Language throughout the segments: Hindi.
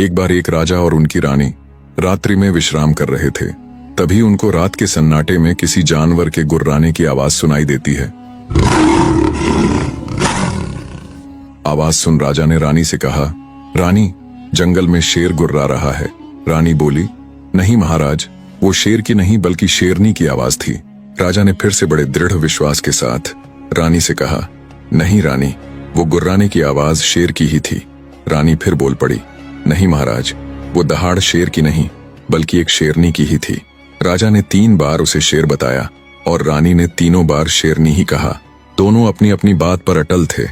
एक बार एक राजा और उनकी रानी रात्रि में विश्राम कर रहे थे। तभी उनको रात के सन्नाटे में किसी जानवर के गुर्राने की आवाज सुनाई देती है। आवाज सुन राजा ने रानी से कहा, रानी, जंगल में शेर गुर्रा रहा है। रानी बोली, नहीं महाराज, वो शेर की नहीं बल्कि शेरनी की आवाज थी। राजा ने फिर से बड़े दृढ़ विश्वास के साथ रानी से कहा, नहीं रानी, वो गुर्राने की आवाज शेर की ही थी। रानी फिर बोल पड़ी, नहीं महाराज, वो दहाड़ शेर की नहीं बल्कि एक शेरनी की ही थी। राजा ने 3 बार उसे शेर बताया और रानी ने तीनों बार शेरनी ही कहा। दोनों अपनी अपनी बात पर अटल थे।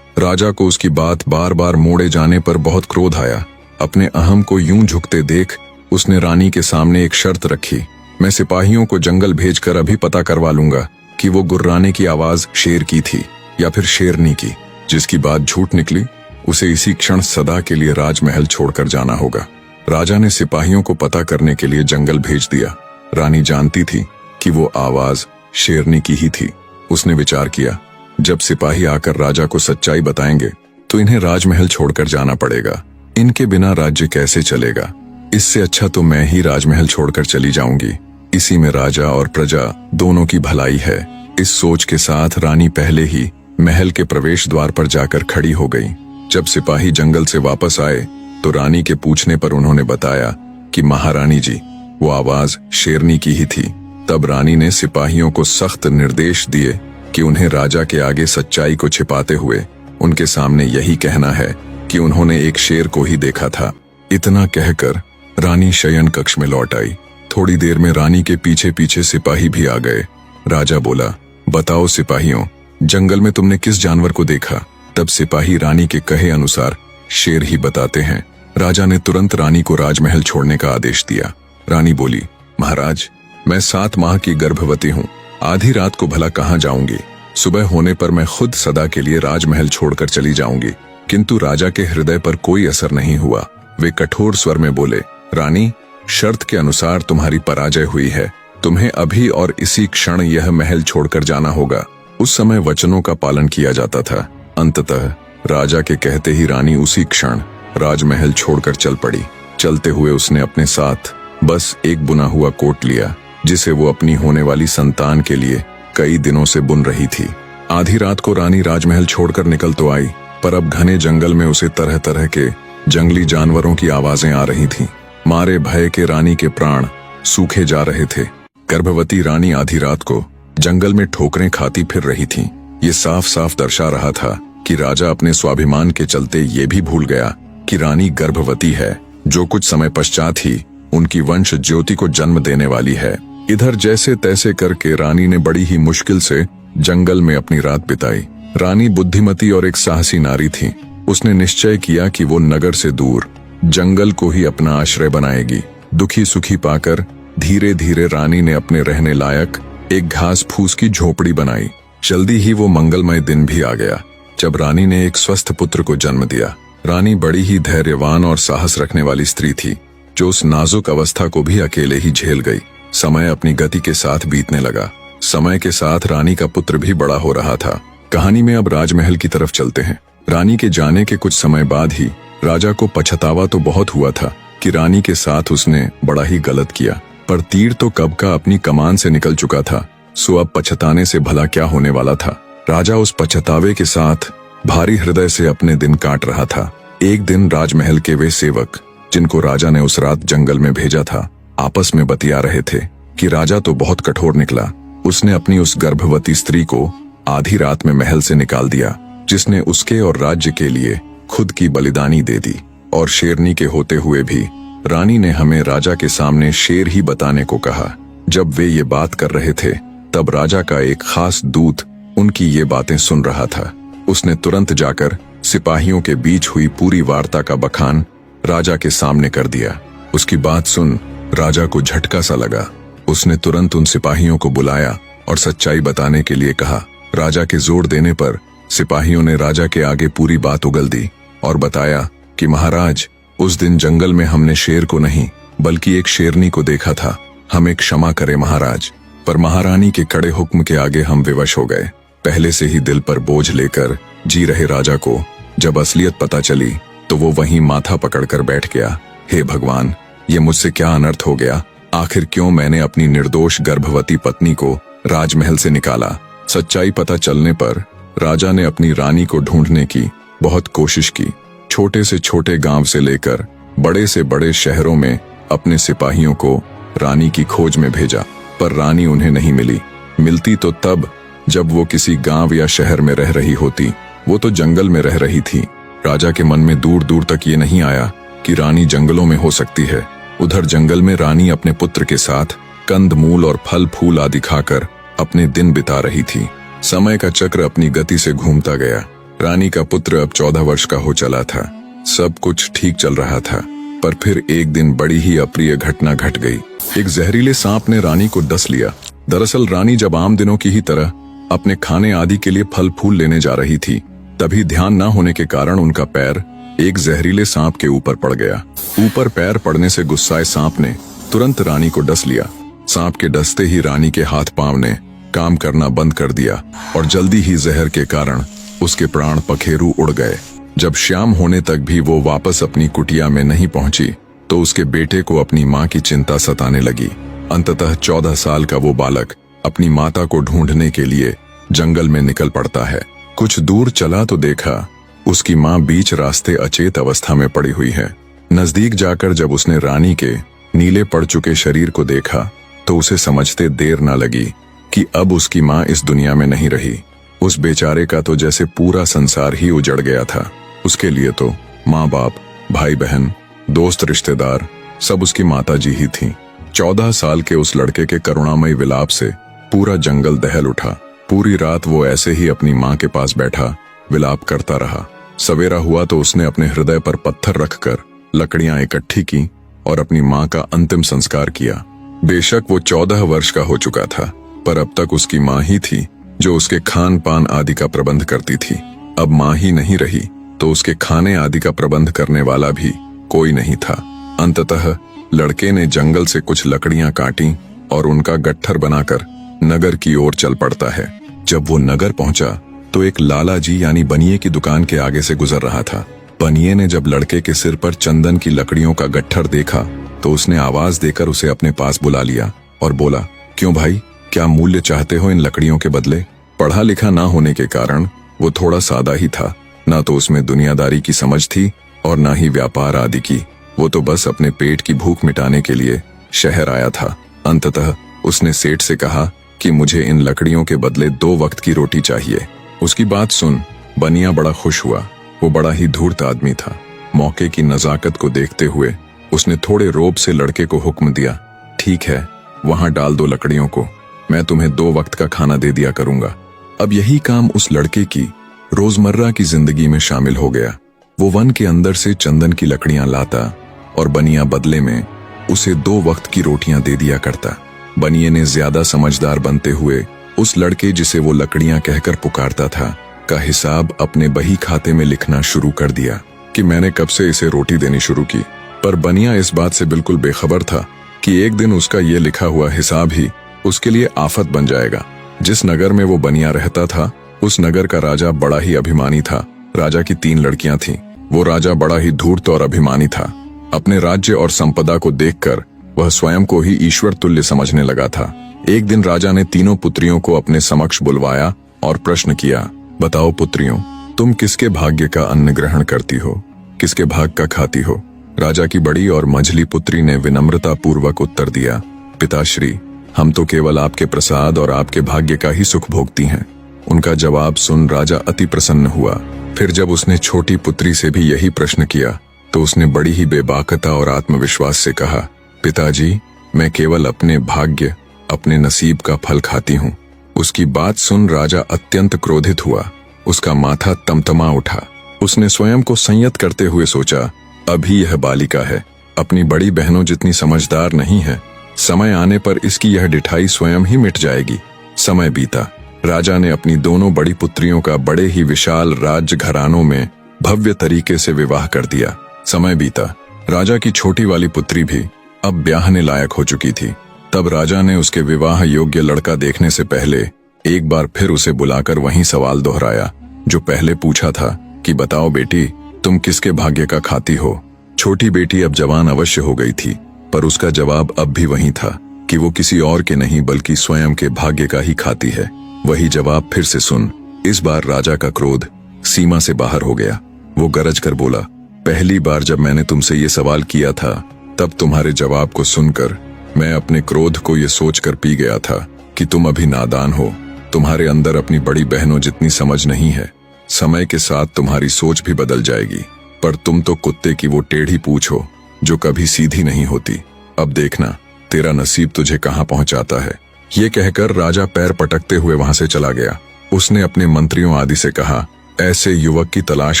राजा को उसकी बात बार बार मोड़े जाने पर बहुत क्रोध आया। अपने अहम को यूं झुकते देख उसने रानी के सामने एक शर्त रखी, मैं सिपाहियों को जंगल भेजकर अभी पता करवा लूंगा कि वो गुर्राने की आवाज शेर की थी या फिर शेरनी की। जिसकी बात झूठ निकली उसे इसी क्षण सदा के लिए राजमहल छोड़कर जाना होगा। राजा ने सिपाहियों को पता करने के लिए जंगल भेज दिया। रानी जानती थी कि वो आवाज शेरनी की ही थी। उसने विचार किया, जब सिपाही आकर राजा को सच्चाई बताएंगे तो इन्हें राजमहल छोड़कर जाना पड़ेगा। इनके बिना राज्य कैसे चलेगा? इससे अच्छा तो मैं ही राजमहल छोड़कर चली जाऊंगी। इसी में राजा और प्रजा दोनों की भलाई है। इस सोच के साथ रानी पहले ही महल के प्रवेश द्वार पर जाकर खड़ी हो गई। जब सिपाही जंगल से वापस आए तो रानी के पूछने पर उन्होंने बताया कि महारानी जी, वो आवाज शेरनी की ही थी। तब रानी ने सिपाहियों को सख्त निर्देश दिए कि उन्हें राजा के आगे सच्चाई को छिपाते हुए उनके सामने यही कहना है कि उन्होंने एक शेर को ही देखा था। इतना कहकर रानी शयन कक्ष में लौट आई। थोड़ी देर में रानी के पीछे पीछे सिपाही भी आ गए। राजा बोला, बताओ सिपाहियों, जंगल में तुमने किस जानवर को देखा? तब सिपाही रानी के कहे अनुसार शेर ही बताते हैं। राजा ने तुरंत रानी को राजमहल छोड़ने का आदेश दिया। रानी बोली, महाराज, मैं 7 माह की गर्भवती हूँ। आधी रात को भला कहाँ जाऊंगी? सुबह होने पर मैं खुद सदा के लिए राजमहल छोड़कर चली जाऊंगी। किंतु राजा के हृदय पर कोई असर नहीं हुआ। वे कठोर स्वर में बोले, रानी, शर्त के अनुसार तुम्हारी पराजय हुई है। तुम्हें अभी और इसी क्षण यह महल छोड़कर जाना होगा। उस समय वचनों का पालन किया जाता था। अंततः राजा के कहते ही रानी उसी क्षण राजमहल छोड़कर चल पड़ी। चलते हुए उसने अपने साथ बस एक बुना हुआ कोट लिया, जिसे वो अपनी होने वाली संतान के लिए कई दिनों से बुन रही थी। आधी रात को रानी राजमहल छोड़कर निकल तो आई, पर अब घने जंगल में उसे तरह तरह के जंगली जानवरों की आवाजें आ रही थीं। मारे भय के रानी के प्राण सूखे जा रहे थे। गर्भवती रानी आधी रात को जंगल में ठोकरें खाती फिर रही थी। ये साफ साफ दर्शा रहा था कि राजा अपने स्वाभिमान के चलते ये भी भूल गया कि रानी गर्भवती है, जो कुछ समय पश्चात ही उनकी वंश ज्योति को जन्म देने वाली है। इधर जैसे तैसे करके रानी ने बड़ी ही मुश्किल से जंगल में अपनी रात बिताई। रानी बुद्धिमती और एक साहसी नारी थी। उसने निश्चय किया कि वो नगर से दूर जंगल को ही अपना आश्रय बनाएगी। दुखी सुखी पाकर धीरे धीरे रानी ने अपने रहने लायक एक घास फूस की झोपड़ी बनाई। जल्दी ही वो मंगलमय दिन भी आ गया, जब रानी ने एक स्वस्थ पुत्र को जन्म दिया। रानी बड़ी ही धैर्यवान और साहस रखने वाली स्त्री थी, जो उस नाजुक अवस्था को भी अकेले ही झेल गई। समय अपनी गति के साथ बीतने लगा। समय के साथ रानी का पुत्र भी बड़ा हो रहा था। कहानी में अब राजमहल की तरफ चलते हैं। रानी के जाने के कुछ समय बाद ही राजा को पछतावा तो बहुत हुआ था कि रानी के साथ उसने बड़ा ही गलत किया, पर तीर तो कब का अपनी कमान से निकल चुका था, सो अब पछताने से भला क्या होने वाला था। राजा उस पछतावे के साथ भारी हृदय से अपने दिन काट रहा था। एक दिन राजमहल के वे सेवक, जिनको राजा ने उस रात जंगल में भेजा था, आपस में बतिया रहे थे कि राजा तो बहुत कठोर निकला। उसने अपनी उस गर्भवती स्त्री को आधी रात में महल से निकाल दिया, जिसने उसके और राज्य के लिए खुद की बलिदानी दे दी। और शेरनी के होते हुए भी रानी ने हमें राजा के सामने शेर ही बताने को कहा। जब वे ये बात कर रहे थे, तब राजा का एक खास दूत उनकी ये बातें सुन रहा था। उसने तुरंत जाकर सिपाहियों के बीच हुई पूरी वार्ता का बखान राजा के सामने कर दिया। उसकी बात सुन राजा को झटका सा लगा। उसने तुरंत उन सिपाहियों को बुलाया और सच्चाई बताने के लिए कहा। राजा के जोर देने पर सिपाहियों ने राजा के आगे पूरी बात उगल दी और बताया कि महाराज, उस दिन जंगल में हमने शेर को नहीं बल्कि एक शेरनी को देखा था। हमें क्षमा करें महाराज। पर महारानी के कड़े हुक्म के आगे हम विवश हो गए। पहले से ही दिल पर बोझ लेकर जी रहे राजा को जब असलियत पता चली तो वो वहीं माथा पकड़कर बैठ गया। हे भगवान, ये मुझसे क्या अनर्थ हो गया। आखिर क्यों मैंने अपनी निर्दोष गर्भवती पत्नी को राजमहल से निकाला। सच्चाई पता चलने पर राजा ने अपनी रानी को ढूंढने की बहुत कोशिश की। छोटे से छोटे गांव से लेकर बड़े से बड़े शहरों में अपने सिपाहियों को रानी की खोज में भेजा, पर रानी उन्हें नहीं मिली। मिलती तो तब जब वो किसी गांव या शहर में रह रही होती। वो तो जंगल में रह रही थी। राजा के मन में दूर दूर तक ये नहीं आया कि रानी जंगलों में हो सकती है। उधर जंगल में रानी अपने पुत्र के साथ कंद मूल और फल फूल आदि खाकर अपने दिन बिता रही थी। समय का चक्र अपनी गति से घूमता गया। रानी का पुत्र अब 14 वर्ष का हो चला था। सब कुछ ठीक चल रहा था, पर फिर एक दिन बड़ी ही अप्रिय घटना घट गई। एक जहरीले सांप ने रानी को डस लिया। दरअसल रानी जब आम दिनों की ही तरह अपने खाने आदि के लिए फल फूल लेने जा रही थी, तभी ध्यान न होने के कारण उनका पैर एक जहरीले सांप के ऊपर पड़ गया। ऊपर पैर पड़ने से गुस्साए सांप ने तुरंत रानी को डस लिया। सांप के डसते ही रानी के हाथ पांव ने काम करना बंद कर दिया और जल्दी ही जहर के कारण उसके प्राण पखेरु उड़ गए। जब शाम होने तक भी वो वापस अपनी कुटिया में नहीं पहुंची तो उसके बेटे को अपनी मां की चिंता सताने लगी। अंततः 14 साल का वो बालक अपनी माता को ढूंढने के लिए जंगल में निकल पड़ता है। कुछ दूर चला तो देखा उसकी मां बीच रास्ते अचेत अवस्था में पड़ी हुई है। नजदीक जाकर जब उसने रानी के नीले पड़ चुके शरीर को देखा तो उसे समझते देर न लगी कि अब उसकी मां इस दुनिया में नहीं रही। उस बेचारे का तो जैसे पूरा संसार ही उजड़ गया था। उसके लिए तो माँ बाप, भाई बहन, दोस्त, रिश्तेदार सब उसकी माताजी ही थीं। 14 साल के उस लड़के के करुणामयी विलाप से पूरा जंगल दहल उठा। पूरी रात वो ऐसे ही अपनी माँ के पास बैठा विलाप करता रहा। सवेरा हुआ तो उसने अपने हृदय पर पत्थर रखकर लकड़ियां इकट्ठी की और अपनी माँ का अंतिम संस्कार किया। बेशक वो 14 वर्ष का हो चुका था, पर अब तक उसकी माँ ही थी जो उसके खान पान आदि का प्रबंध करती थी। अब माँ ही नहीं रही तो उसके खाने आदि का प्रबंध करने वाला भी कोई नहीं था। अंततः लड़के ने जंगल से कुछ लकड़ियां काटी और उनका गट्ठर बनाकर नगर की ओर चल पड़ता है। जब वो नगर पहुंचा तो एक लाला जी यानी बनिए की दुकान के आगे से गुजर रहा था। बनिए ने जब लड़के के सिर पर चंदन की लकड़ियों का गट्ठर देखा तो उसने आवाज देकर उसे अपने पास बुला लिया और बोला, क्यों भाई, क्या मूल्य चाहते हो इन लकड़ियों के बदले? पढ़ा लिखा ना होने के कारण वो थोड़ा सादा ही था। ना तो उसमें दुनियादारी की समझ थी और ना ही व्यापार आदि की। वो तो बस अपने पेट की भूख मिटाने के लिए शहर आया था। अंततः उसने सेठ से कहा कि मुझे इन लकड़ियों के बदले 2 वक्त की रोटी चाहिए। उसकी बात सुन बनिया बड़ा खुश हुआ। वो बड़ा ही धूर्त आदमी था। मौके की नजाकत को देखते हुए उसने थोड़े रोब से लड़के को हुक्म दिया, ठीक है, वहां डाल दो लकड़ियों को, मैं तुम्हें 2 वक्त का खाना दे दिया करूंगा। अब यही काम उस लड़के की रोजमर्रा की जिंदगी में शामिल हो गया। वो वन के अंदर से चंदन की लकड़ियां लाता और बनिया बदले में उसे 2 वक्त की रोटियां दे दिया करता। बनिए ने ज्यादा समझदार बनते हुए उस लड़के जिसे वो लकड़ियां कहकर पुकारता था का हिसाब अपने बही खाते में लिखना शुरू कर दिया कि मैंने कब से इसे रोटी देनी शुरू की। पर बनिया इस बात से बिल्कुल बेखबर था कि एक दिन उसका ये लिखा हुआ हिसाब ही उसके लिए आफत बन जाएगा। जिस नगर में वो बनिया रहता था उस नगर का राजा बड़ा ही अभिमानी था। राजा की 3 लड़कियां थीं। वो राजा बड़ा ही धूर्त और अभिमानी था। अपने राज्य और संपदा को देखकर वह स्वयं को ही ईश्वर तुल्य समझने लगा था। एक दिन राजा ने तीनों पुत्रियों को अपने समक्ष बुलवाया और प्रश्न किया, बताओ पुत्रियों, तुम किसके भाग्य का अन्न ग्रहण करती हो, किसके भाग का खाती हो? राजा की बड़ी और मंझली पुत्री ने विनम्रता पूर्वक उत्तर दिया, पिताश्री, हम तो केवल आपके प्रसाद और आपके भाग्य का ही सुख भोगती हैं। उनका जवाब सुन राजा अति प्रसन्न हुआ। फिर जब उसने छोटी पुत्री से भी यही प्रश्न किया तो उसने बड़ी ही बेबाकता और आत्मविश्वास से कहा, पिताजी, मैं केवल अपने भाग्य, अपने नसीब का फल खाती हूँ। उसकी बात सुन राजा अत्यंत क्रोधित हुआ। उसका माथा तमतमा उठा। उसने स्वयं को संयत करते हुए सोचा, अभी यह बालिका है, अपनी बड़ी बहनों जितनी समझदार नहीं है। समय आने पर इसकी यह डिठाई स्वयं ही मिट जाएगी। समय बीता। राजा ने अपनी दोनों बड़ी पुत्रियों का बड़े ही विशाल राज्य घरानों में भव्य तरीके से विवाह कर दिया। समय बीता। राजा की छोटी वाली पुत्री भी अब ब्याहने लायक हो चुकी थी। तब राजा ने उसके विवाह योग्य लड़का देखने से पहले एक बार फिर उसे बुलाकर वही सवाल दोहराया जो पहले पूछा था कि बताओ बेटी, तुम किसके भाग्य का खाती हो, छोटी बेटी अब जवान अवश्य हो गई थी, पर उसका जवाब अब भी वही था कि वो किसी और के नहीं बल्कि स्वयं के भाग्य का ही खाती है। वही जवाब फिर से सुन। इस बार राजा का क्रोध सीमा से बाहर हो गया। वो गरज कर बोला, पहली बार जब मैंने तुमसे ये सवाल किया था तब तुम्हारे जवाब को सुनकर मैं अपने क्रोध को ये सोचकर पी गया था कि तुम अभी नादान हो, तुम्हारे अंदर अपनी बड़ी बहनों जितनी समझ नहीं है। समय के साथ तुम्हारी सोच भी बदल जाएगी, पर तुम तो कुत्ते की वो टेढ़ी पूंछ हो जो कभी सीधी नहीं होती। अब देखना तेरा नसीब तुझे कहाँ पहुंचाता है। ये कहकर राजा पैर पटकते हुए वहां से चला गया। उसने अपने मंत्रियों आदि से कहा, ऐसे युवक की तलाश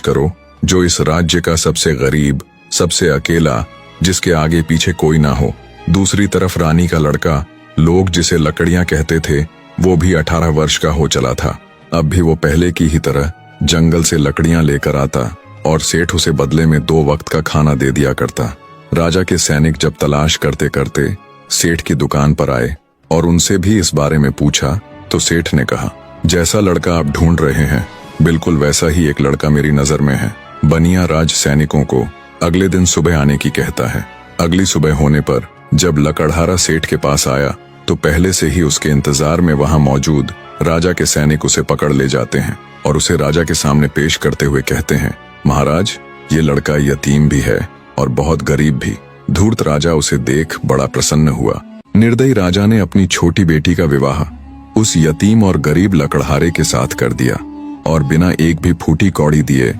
करो जो इस राज्य का सबसे गरीब, सबसे अकेला, जिसके आगे पीछे कोई ना हो। दूसरी तरफ रानी का लड़का, लोग जिसे लकड़ियां कहते थे, वो भी 18 वर्ष का हो चला था। अब भी वो पहले की ही तरह जंगल से लकड़ियां लेकर आता और सेठ उसे बदले में 2 वक्त का खाना दे दिया करता। राजा के सैनिक जब तलाश करते करते सेठ की दुकान पर आए और उनसे भी इस बारे में पूछा तो सेठ ने कहा, जैसा लड़का आप ढूंढ रहे हैं बिल्कुल वैसा ही एक लड़का मेरी नजर में है। बनिया राज सैनिकों को अगले दिन सुबह आने की कहता है। अगली सुबह होने पर जब लकड़हारा सेठ के पास आया तो पहले से ही उसके इंतजार में वहां मौजूद राजा के सैनिक उसे पकड़ ले जाते हैं और उसे राजा के सामने पेश करते हुए कहते हैं, महाराज ये लड़का यतीम भी है और बहुत गरीब भी। धूर्त राजा उसे देख बड़ा प्रसन्न हुआ। निर्दयी राजा ने अपनी छोटी बेटी का विवाह उस यतीम और गरीब लकड़हारे के साथ कर दिया और बिना एक भी फूटी कौड़ी दिए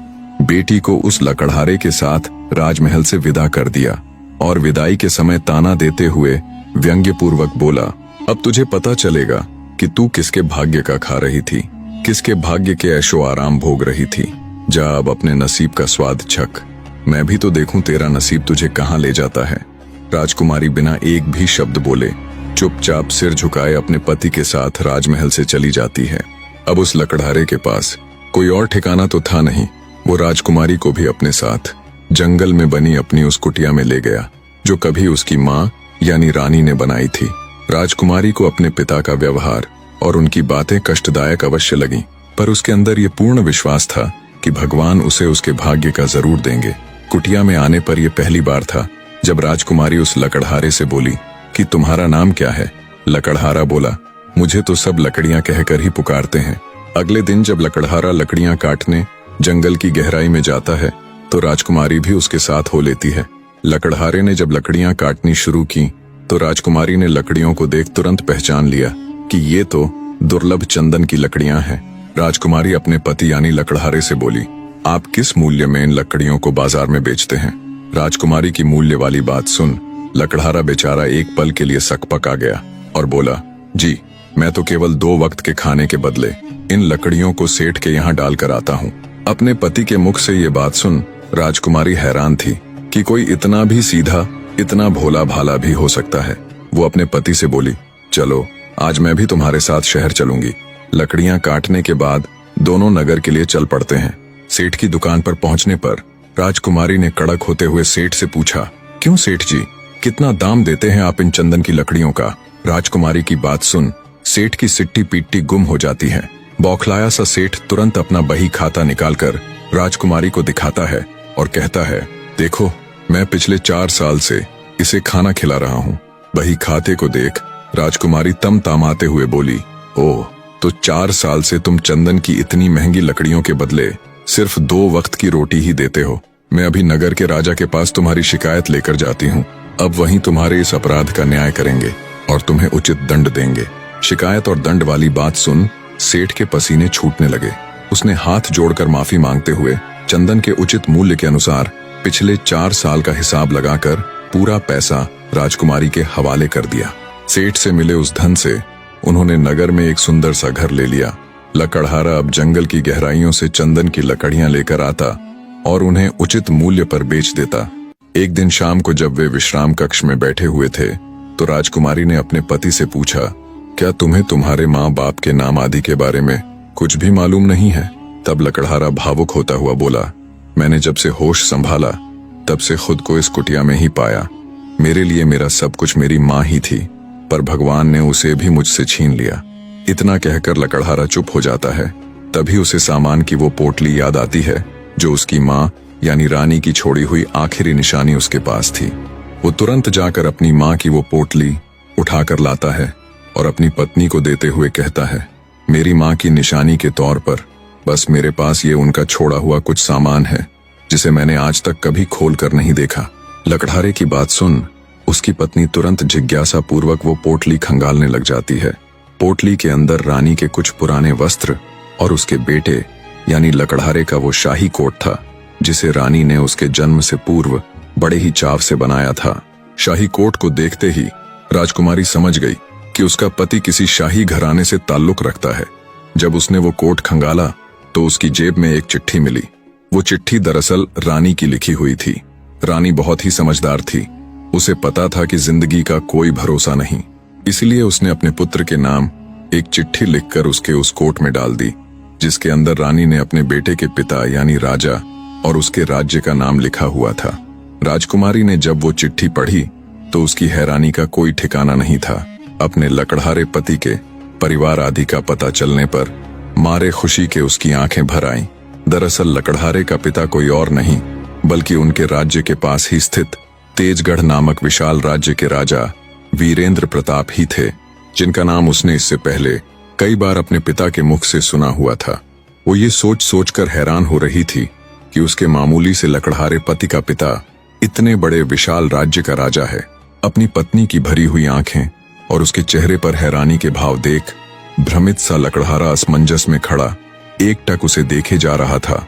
बेटी को उस लकड़हारे के साथ राजमहल से विदा कर दिया और विदाई के समय ताना देते हुए व्यंग्यपूर्वक बोला, अब तुझे पता चलेगा कि तू किसके भाग्य का खा रही थी, किसके भाग्य के ऐशो आराम भोग रही थी। जा अब अपने नसीब का स्वाद चख, मैं भी तो देखूं तेरा नसीब तुझे कहां ले जाता है। राजकुमारी बिना एक भी शब्द बोले चुपचाप सिर झुकाए अपने पति के साथ राजमहल से चली जाती है। अब उस लकड़हारे के पास कोई और ठिकाना तो था नहीं। वो राजकुमारी को भी अपने साथ जंगल में बनी अपनी उस कुटिया में ले गया जो कभी उसकी माँ यानी रानी ने बनाई थी। राजकुमारी को अपने पिता का व्यवहार और उनकी बातें कष्टदायक अवश्य लगीं, पर उसके अंदर ये पूर्ण विश्वास था कि भगवान उसे उसके भाग्य का जरूर देंगे। कुटिया में आने पर यह पहली बार था जब राजकुमारी उस लकड़हारे से बोली कि तुम्हारा नाम क्या है। लकड़हारा बोला, मुझे तो सब लकड़ियां कहकर ही पुकारते हैं। अगले दिन जब लकड़हारा लकड़ियां काटने जंगल की गहराई में जाता है तो राजकुमारी भी उसके साथ हो लेती है। लकड़हारे ने जब लकड़ियां काटनी शुरू की तो राजकुमारी ने लकड़ियों को देख तुरंत पहचान लिया कि ये तो दुर्लभ चंदन की लकड़ियां हैं। राजकुमारी अपने पति यानी लकड़हारे से बोली, आप किस मूल्य में इन लकड़ियों को बाजार में बेचते हैं। राजकुमारी की मूल्य वाली बात सुन लकड़हारा बेचारा एक पल के लिए सकपक आ गया और बोला, जी मैं तो केवल 2 वक्त के खाने के बदले इन लकड़ियों को सेठ के यहाँ डालकर आता हूँ। अपने पति के मुख से ये बात सुन राजकुमारी हैरान थी कि कोई इतना भी सीधा, इतना भोला भाला भी हो सकता है। वो अपने पति से बोली, चलो आज मैं भी तुम्हारे साथ शहर चलूंगी। लकड़ियां काटने के बाद दोनों नगर के लिए चल पड़ते हैं। सेठ की दुकान पर पहुंचने पर राजकुमारी ने कड़क होते हुए सेठ से पूछा, क्यों सेठ जी, कितना दाम देते हैं आप इन चंदन की लकड़ियों का। राजकुमारी की बात सुन सेठ की सिट्टी पीट्टी गुम हो जाती है। बौखलाया सा सेठ तुरंत अपना बही खाता निकालकर राजकुमारी को दिखाता है और कहता है, देखो मैं पिछले 4 साल से इसे खाना खिला रहा हूँ। बही खाते को देख राजकुमारी तम तामाते हुए बोली, ओह तो 4 साल से तुम चंदन की इतनी महंगी लकड़ियों के बदले सिर्फ 2 वक्त की रोटी ही देते हो। मैं अभी नगर के राजा के पास तुम्हारी शिकायत लेकर जाती हूँ। अब वहीं तुम्हारे इस अपराध का न्याय करेंगे और तुम्हें उचित दंड देंगे। शिकायत और दंड वाली बात सुन सेठ के पसीने छूटने लगे। उसने हाथ जोड़कर माफी मांगते हुए चंदन के उचित मूल्य के अनुसार पिछले 4 साल का हिसाब लगाकर पूरा पैसा राजकुमारी के हवाले कर दिया। सेठ से मिले उस धन से उन्होंने नगर में एक सुंदर सा घर ले लिया। लकड़हारा अब जंगल की गहराइयों से चंदन की लकड़ियां लेकर आता और उन्हें उचित मूल्य पर बेच देता। एक दिन शाम को जब वे विश्राम कक्ष में बैठे हुए थे तो राजकुमारी ने अपने पति से पूछा, क्या तुम्हें तुम्हारे माँ बाप के नाम आदि के बारे में कुछ भी मालूम नहीं है। तब लकड़हारा भावुक होता हुआ बोला, मैंने जब से होश संभाला तब से खुद को इस कुटिया में ही पाया। मेरे लिए मेरा सब कुछ मेरी माँ ही थी, पर भगवान ने उसे भी मुझसे छीन लिया। इतना कहकर लकड़हारा चुप हो जाता है। तभी उसे सामान की वो पोटली याद आती है जो उसकी माँ यानी रानी की छोड़ी हुई आखिरी निशानी उसके पास थी। वो तुरंत जाकर अपनी माँ की वो पोटली उठाकर लाता है और अपनी पत्नी को देते हुए कहता है, मेरी माँ की निशानी के तौर पर बस मेरे पास ये उनका छोड़ा हुआ कुछ सामान है जिसे मैंने आज तक कभी खोल कर नहीं देखा। लकड़हारे की बात सुन उसकी पत्नी तुरंत जिज्ञासा पूर्वक वो पोटली खंगालने लग जाती है। पोटली के अंदर रानी के कुछ पुराने वस्त्र और उसके बेटे यानी लकड़हारे का वो शाही कोट था जिसे रानी ने उसके जन्म से पूर्व बड़े ही चाव से बनाया था। शाही कोट को देखते ही राजकुमारी समझ गई कि उसका पति किसी शाही घराने से ताल्लुक रखता है। जब उसने वो कोट खंगाला तो उसकी जेब में एक चिट्ठी मिली। वो चिट्ठी दरअसल रानी की लिखी हुई थी। रानी बहुत ही समझदार थी। उसे पता था कि जिंदगी का कोई भरोसा नहीं, इसलिए उसने अपने पुत्र के नाम एक चिट्ठी लिखकर उसके उस कोट में डाल दी जिसके अंदर रानी ने अपने बेटे के पिता यानी राजा और उसके राज्य का नाम लिखा हुआ था। राजकुमारी ने जब वो चिट्ठी पढ़ी तो उसकी हैरानी का कोई ठिकाना नहीं था। अपने लकड़हारे पति के परिवार आदि का पता चलने पर मारे खुशी के उसकी आंखें भर आईं। दरअसल लकड़हारे का पिता कोई और नहीं बल्कि उनके राज्य के पास ही स्थित तेजगढ़ नामक विशाल राज्य के राजा वीरेंद्र प्रताप ही थे, जिनका नाम उसने इससे पहले कई बार अपने पिता के मुख से सुना हुआ था। वो ये सोच सोचकर हैरान हो रही थी कि उसके मामूली से लकड़हारे पति का पिता इतने बड़े विशाल राज्य का राजा है। अपनी पत्नी की भरी हुई आंखें और उसके चेहरे पर हैरानी के भाव देख भ्रमित सा लकड़हारा असमंजस में खड़ा एकटक उसे देखे जा रहा था।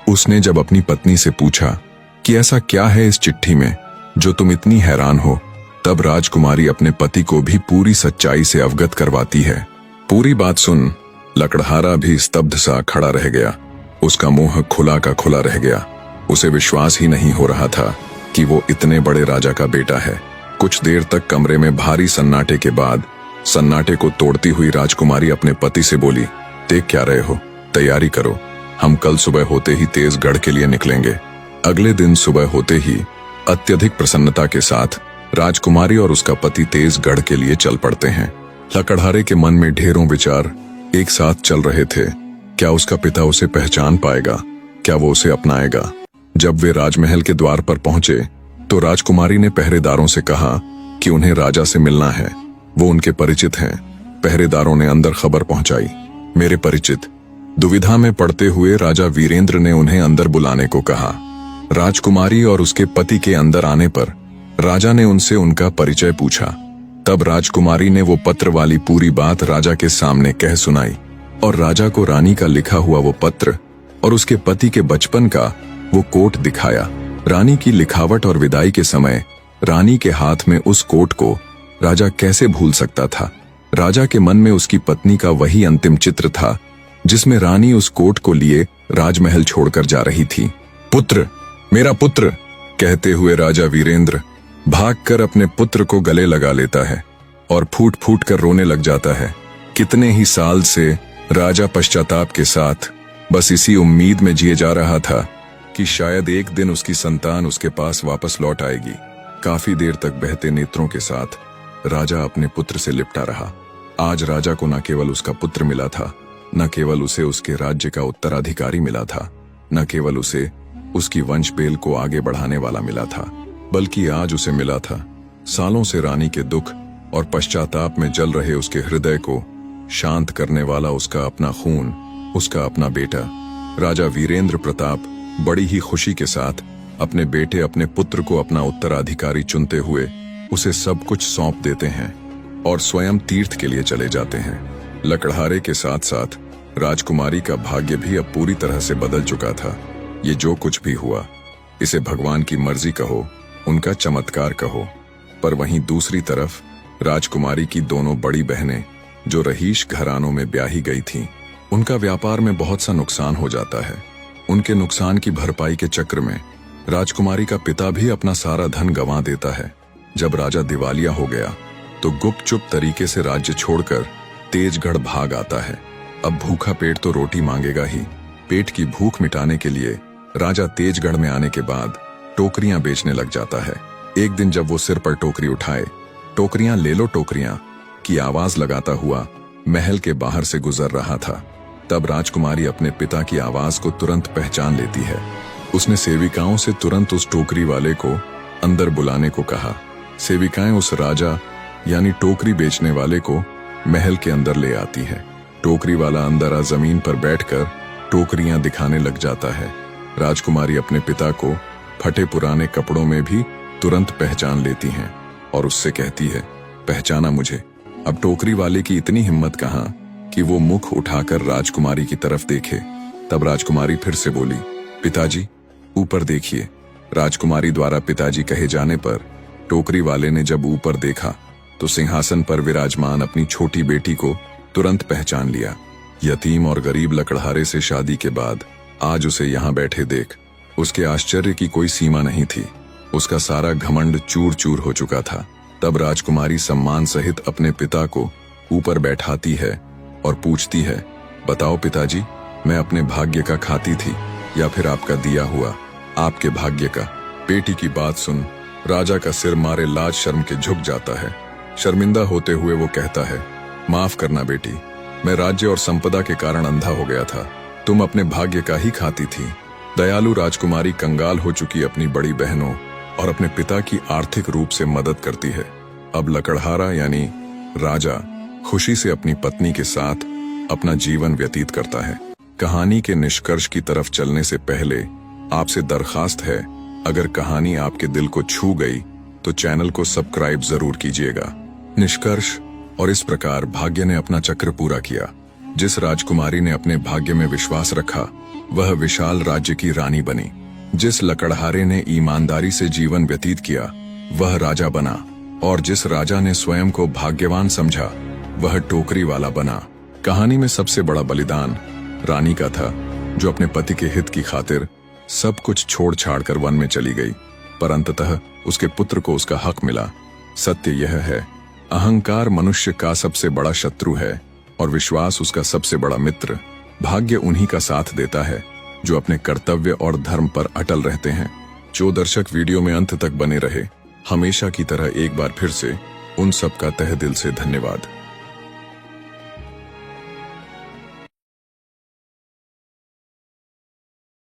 उसने जब अपनी पत्नी से पूछा कि ऐसा क्या है इस चिट्ठी में जो तुम इतनी हैरान हो, तब राजकुमारी अपने पति को भी पूरी सच्चाई से अवगत करवाती है। पूरी बात सुन लकड़हारा भी स्तब्ध सा खड़ा रह गया। उसका मुंह खुला का खुला रह गया। उसे विश्वास ही नहीं हो रहा था कि वो इतने बड़े राजा का बेटा है। कुछ देर तक कमरे में भारी सन्नाटे के बाद सन्नाटे को तोड़ती हुई राजकुमारी अपने पति से बोली, देख क्या रहे हो, तैयारी करो, हम कल सुबह होते ही तेजगढ़ के लिए निकलेंगे। अगले दिन सुबह होते ही अत्यधिक प्रसन्नता के साथ राजकुमारी और उसका पति तेजगढ़ के लिए चल पड़ते हैं। लकड़हारे के मन में ढेरों विचार एक साथ चल रहे थे। क्या उसका पिता उसे पहचान पाएगा? क्या वो उसे अपनाएगा? जब वे राजमहल के द्वार पर पहुंचे तो राजकुमारी ने पहरेदारों से कहा कि उन्हें राजा से मिलना है, वो उनके परिचित हैं। पहरेदारों ने अंदर खबर पहुंचाई, मेरे परिचित। दुविधा में पड़ते हुए राजा वीरेंद्र ने उन्हें अंदर बुलाने को कहा। राजकुमारी और उसके पति के अंदर आने पर राजा ने उनसे उनका परिचय पूछा। तब राजकुमारी ने वो पत्र वाली पूरी बात राजा के सामने कह सुनाई और राजा को रानी का लिखा हुआ वो पत्र और उसके पति के बचपन का वो कोट दिखाया। रानी की लिखावट और विदाई के समय रानी के हाथ में उस कोट को राजा कैसे भूल सकता था। राजा के मन में उसकी पत्नी का वही अंतिम चित्र था जिसमें रानी उस कोट को लिए राजमहल छोड़कर जा रही थी। पुत्र, मेरा पुत्र, कहते हुए राजा वीरेंद्र भागकर अपने पुत्र को गले लगा लेता है और फूट फूट कर रोने लग जाता है। कितने ही साल से राजा पश्चाताप के साथ बस इसी उम्मीद में जिए जा रहा था कि शायद एक दिन उसकी संतान उसके पास वापस लौट आएगी। काफी देर तक बहते नेत्रों के साथ राजा अपने पुत्र से लिपटा रहा। आज राजा को न केवल उसका पुत्र मिला था, न केवल उसे उसके राज्य का उत्तराधिकारी मिला था, न केवल उसे उसकी वंश बेल को आगे बढ़ाने वाला मिला था, बल्कि आज उसे मिला था सालों से रानी के दुख और पश्चाताप में जल रहे उसके हृदय को शांत करने वाला उसका अपना खून, उसका अपना बेटा। राजा वीरेंद्र प्रताप बड़ी ही खुशी के साथ अपने बेटे, अपने पुत्र को अपना उत्तराधिकारी चुनते हुए उसे सब कुछ सौंप देते हैं और स्वयं तीर्थ के लिए चले जाते हैं। लकड़हारे के साथ साथ राजकुमारी का भाग्य भी अब पूरी तरह से बदल चुका था। ये जो कुछ भी हुआ इसे भगवान की मर्जी कहो, उनका चमत्कार कहो, पर वहीं दूसरी तरफ राजकुमारी की दोनों बड़ी बहनें जो रहीश घरानों में ब्याही गई थीं, उनका व्यापार में बहुत सा नुकसान हो जाता है। उनके नुकसान की भरपाई के चक्र में राजकुमारी का पिता भी अपना सारा धन गंवा देता है। जब राजा दिवालिया हो गया तो गुपचुप तरीके से राज्य छोड़कर तेजगढ़ भाग आता है। अब भूखा पेट तो रोटी मांगेगा ही। पेट की भूख मिटाने के लिए राजा तेजगढ़ में आने के बाद टोकरियां बेचने लग जाता है। एक दिन जब वो सिर पर टोकरी उठाए, टोकरियां ले लो टोकरियां की आवाज लगाता हुआ महल के बाहर से गुजर रहा था, तब राजकुमारी अपने पिता की आवाज को तुरंत पहचान लेती है। उसने सेविकाओं से तुरंत उस टोकरी वाले को अंदर बुलाने को कहा। सेविकाएं उस राजा यानी टोकरी बेचने वाले को महल के अंदर ले आती है। टोकरी वाला अंदर आ जमीन पर बैठकर टोकरियां दिखाने लग जाता है। राजकुमारी अपने पिता को फटे पुराने कपड़ों में भी तुरंत पहचान लेती हैं और उससे कहती है, पहचाना मुझे। अब टोकरी वाले की इतनी हिम्मत कहाँ कि वो मुख उठाकर राजकुमारी की तरफ देखे। तब राजकुमारी फिर से बोली, पिताजी ऊपर देखिए। राजकुमारी द्वारा पिताजी कहे जाने पर टोकरी वाले ने जब ऊपर देखा तो सिंहासन पर विराजमान अपनी छोटी बेटी को तुरंत पहचान लिया। यतीम और गरीब लकड़हारे से शादी के बाद आज उसे यहाँ बैठे देख उसके आश्चर्य की कोई सीमा नहीं थी। उसका सारा घमंड चूर चूर हो चुका था। तब राजकुमारी सम्मान सहित अपने पिता को ऊपर बैठाती है और पूछती है, बताओ पिताजी, मैं अपने भाग्य का खाती थी या फिर आपका दिया हुआ? आपके भाग्य का। बेटी की बात सुन राजा का सिर मारे लाज शर्म के झुक जाता है। शर्मिंदा होते हुए वो कहता है, माफ करना बेटी, मैं राज्य और संपदा के कारण अंधा हो गया था। तुम अपने भाग्य का ही खाती थी। दयालु राजकुमारी कंगाल हो चुकी अपनी बड़ी बहनों और अपने पिता की आर्थिक रूप से मदद करती है। अब लकड़हारा यानी राजा खुशी से अपनी पत्नी के साथ अपना जीवन व्यतीत करता है। कहानी के निष्कर्ष की तरफ चलने से पहले आपसे दरखास्त है, अगर कहानी आपके दिल को छू गई तो चैनल को सब्सक्राइब जरूर कीजिएगा। निष्कर्ष। और इस प्रकार भाग्य ने अपना चक्र पूरा किया। जिस राजकुमारी ने अपने भाग्य में विश्वास रखा वह विशाल राज्य की रानी बनी। जिस लकड़हारे ने ईमानदारी से जीवन व्यतीत किया वह राजा बना, और जिस राजा ने स्वयं को भाग्यवान समझा वह टोकरी वाला बना। कहानी में सबसे बड़ा बलिदान रानी का था, जो अपने पति के हित की खातिर सब कुछ छोड़ छाड़ कर वन में चली गई, पर अंततः उसके पुत्र को उसका हक मिला। सत्य यह है, अहंकार मनुष्य का सबसे बड़ा शत्रु है और विश्वास उसका सबसे बड़ा मित्र। भाग्य उन्हीं का साथ देता है जो अपने कर्तव्य और धर्म पर अटल रहते हैं। जो दर्शक वीडियो में अंत तक बने रहे, हमेशा की तरह एक बार फिर से उन सब का तहे दिल से धन्यवाद।